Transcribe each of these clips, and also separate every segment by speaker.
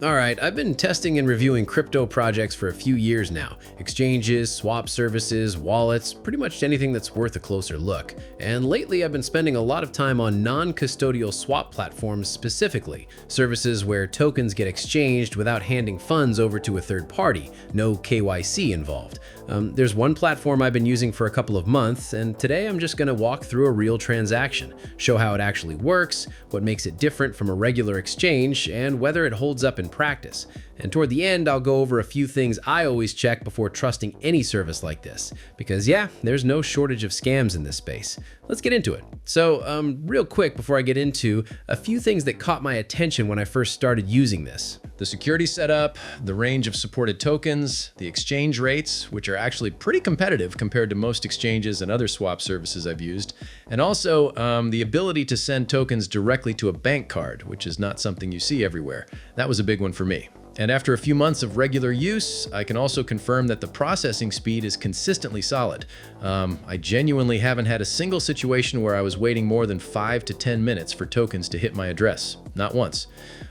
Speaker 1: All right, I've been testing and reviewing crypto projects for a few years now. Exchanges, swap services, wallets, pretty much anything that's worth a closer look. And lately I've been spending a lot of time on non-custodial swap platforms specifically, services where tokens get exchanged without handing funds over to a third party, no KYC involved. There's one platform I've been using for a couple of months, and today I'm just going to walk through a real transaction, show how it actually works, what makes it different from a regular exchange, and whether it holds up in practice. And toward the end, I'll go over a few things I always check before trusting any service like this. Because yeah, there's no shortage of scams in this space. Let's get into it. So real quick before I get into a few things that caught my attention when I first started using this. The security setup, the range of supported tokens, the exchange rates, which are actually pretty competitive compared to most exchanges and other swap services I've used, and also the ability to send tokens directly to a bank card, which is not something you see everywhere. That was a big one for me. And after a few months of regular use, I can also confirm that the processing speed is consistently solid. I genuinely haven't had a single situation where I was waiting more than 5 to 10 minutes for tokens to hit my address. Not once.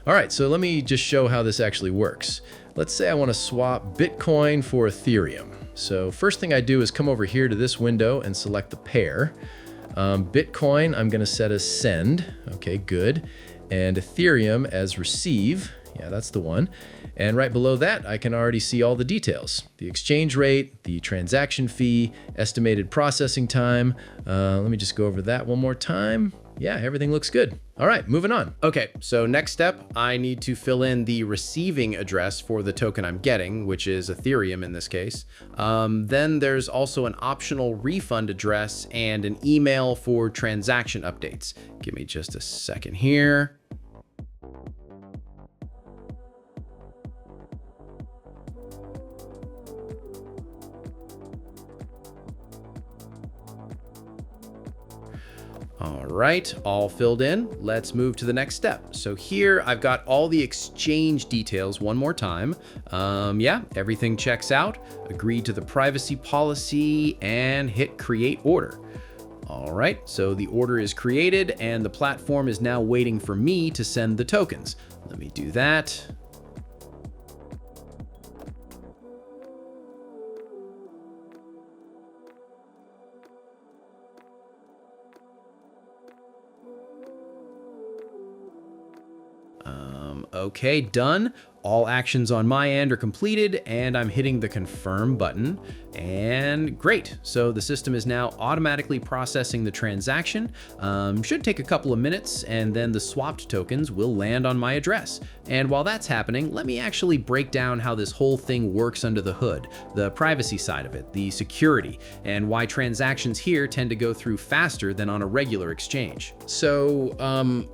Speaker 1: All right, so let me just show how this actually works. Let's say I want to swap Bitcoin for Ethereum. So first thing I do is come over here to this window and select the pair. Bitcoin, I'm going to set as send. Okay, good. And Ethereum as receive. Yeah, that's the one. And right below that, I can already see all the details. The exchange rate, the transaction fee, estimated processing time. Let me just go over that one more time. Yeah, everything looks good. All right, moving on. Okay, so next step, I need to fill in the receiving address for the token I'm getting, which is Ethereum in this case. Then there's also an optional refund address and an email for transaction updates. Give me just a second here. All right, all filled in. Let's move to the next step. So here I've got all the exchange details one more time. Yeah, everything checks out. Agree to the privacy policy and hit create order. All right, so the order is created and the platform is now waiting for me to send the tokens. Let me do that. Okay, done. All actions on my end are completed and I'm hitting the confirm button. And great. So the system is now automatically processing the transaction. Should take a couple of minutes and then the swapped tokens will land on my address. And while that's happening, let me actually break down how this whole thing works under the hood, the privacy side of it, the security, and why transactions here tend to go through faster than on a regular exchange. So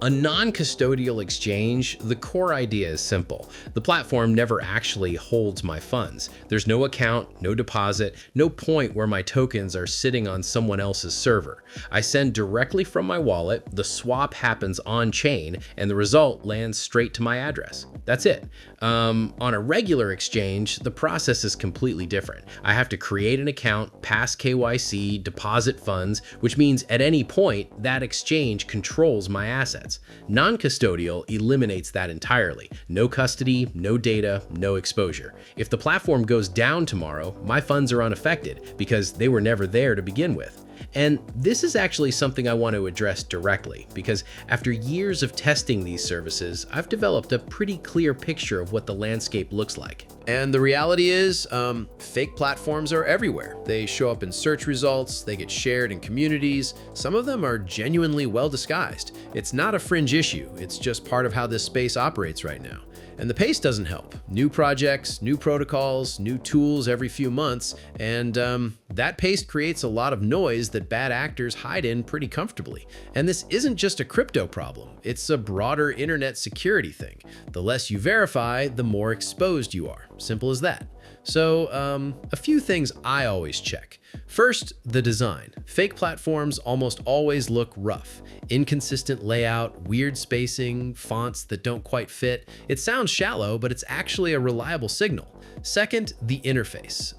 Speaker 1: a non-custodial exchange, the core idea is simple. The platform never actually holds my funds. There's no account, no deposit, no point where my tokens are sitting on someone else's server. I send directly from my wallet, the swap happens on chain, and the result lands straight to my address. That's it. On a regular exchange, the process is completely different. I have to create an account, pass KYC, deposit funds, which means at any point, that exchange controls my assets. Non-custodial eliminates that entirely. No custody, no data, no exposure. If the platform goes down tomorrow, my funds are unaffected because they were never there to begin with. And this is actually something I want to address directly because after years of testing these services, I've developed a pretty clear picture of what the landscape looks like. And the reality is, fake platforms are everywhere. They show up in search results, they get shared in communities. Some of them are genuinely well disguised. It's not a fringe issue, it's just part of how this space operates right now. And the pace doesn't help. New projects, new protocols, new tools every few months, and that pace creates a lot of noise that bad actors hide in pretty comfortably. And this isn't just a crypto problem, it's a broader internet security thing. The less you verify, the more exposed you are. Simple as that. So a few things I always check. First, the design. Fake platforms almost always look rough. Inconsistent layout, weird spacing, fonts that don't quite fit. It sounds shallow, but it's actually a reliable signal. Second, the interface.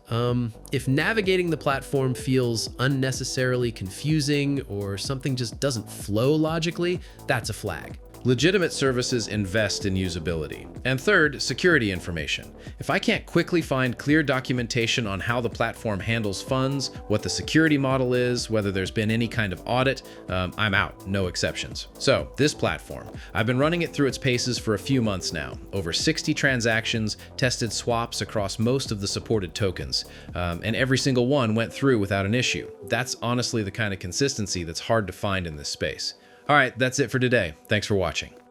Speaker 1: If navigating the platform feels unnecessarily confusing or something just doesn't flow logically, that's a flag. Legitimate services invest in usability. And third, security information. If I can't quickly find clear documentation on how the platform handles funds, what the security model is, whether there's been any kind of audit, I'm out, no exceptions. So this platform, I've been running it through its paces for a few months now. Over 60 transactions, tested swaps across most of the supported tokens, and every single one went through without an issue. That's honestly the kind of consistency that's hard to find in this space. All right, that's it for today. Thanks for watching.